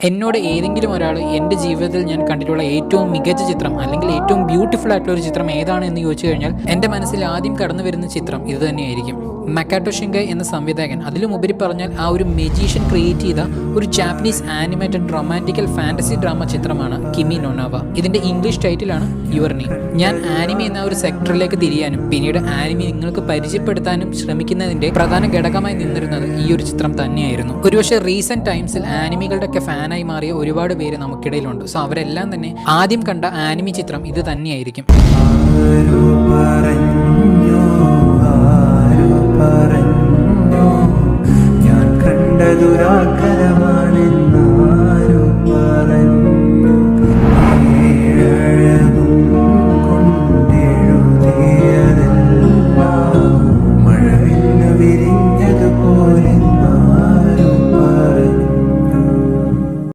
എന്നോട് ഏതെങ്കിലും ഒരാൾ എൻ്റെ ജീവിതത്തിൽ ഞാൻ കണ്ടിട്ടുള്ള ഏറ്റവും മികച്ച ചിത്രം അല്ലെങ്കിൽ ഏറ്റവും ബ്യൂട്ടിഫുൾ ആയിട്ടുള്ള ഒരു ചിത്രം ഏതാണ് എന്ന് ചോദിച്ചു കഴിഞ്ഞാൽ എൻ്റെ മനസ്സിൽ ആദ്യം കടന്നു വരുന്ന ചിത്രം ഇത് തന്നെയായിരിക്കും. മക്കാട്ടോ ഷിങ്കൈ എന്ന സംവിധായകൻ, അതിലും ഉപരി പറഞ്ഞാൽ ആ ഒരു മെജീഷ്യൻ ക്രിയേറ്റ് ചെയ്ത ഒരു ജാപ്പനീസ് ആനിമേറ്റഡ് റൊമാൻറ്റിക്കൽ ഫാന്റസി ഡ്രാമ ചിത്രമാണ് കിമി നോ നാവ. ഇതിന്റെ ഇംഗ്ലീഷ് ടൈറ്റിലാണ് യുവർ നെയിം. ഞാൻ ആനിമി എന്ന ഒരു സെക്ടറിലേക്ക് തിരിയാനും പിന്നീട് ആനിമി നിങ്ങൾക്ക് പരിചയപ്പെടുത്താനും ശ്രമിക്കുന്നതിന്റെ പ്രധാന ഘടകമായി നിന്നിരുന്നത് ഈ ഒരു ചിത്രം തന്നെയായിരുന്നു. ഒരുപക്ഷെ റീസെന്റ് ടൈംസിൽ ആനിമികളുടെ ഒക്കെ ഫാനായി മാറിയ ഒരുപാട് പേര് നമുക്കിടയിലുണ്ട്. സോ അവരെല്ലാം തന്നെ ആദ്യം കണ്ട ആനിമി ചിത്രം ഇത് തന്നെയായിരിക്കും. ഞാൻ കണ്ട ദുരാകരമാണെന്ന്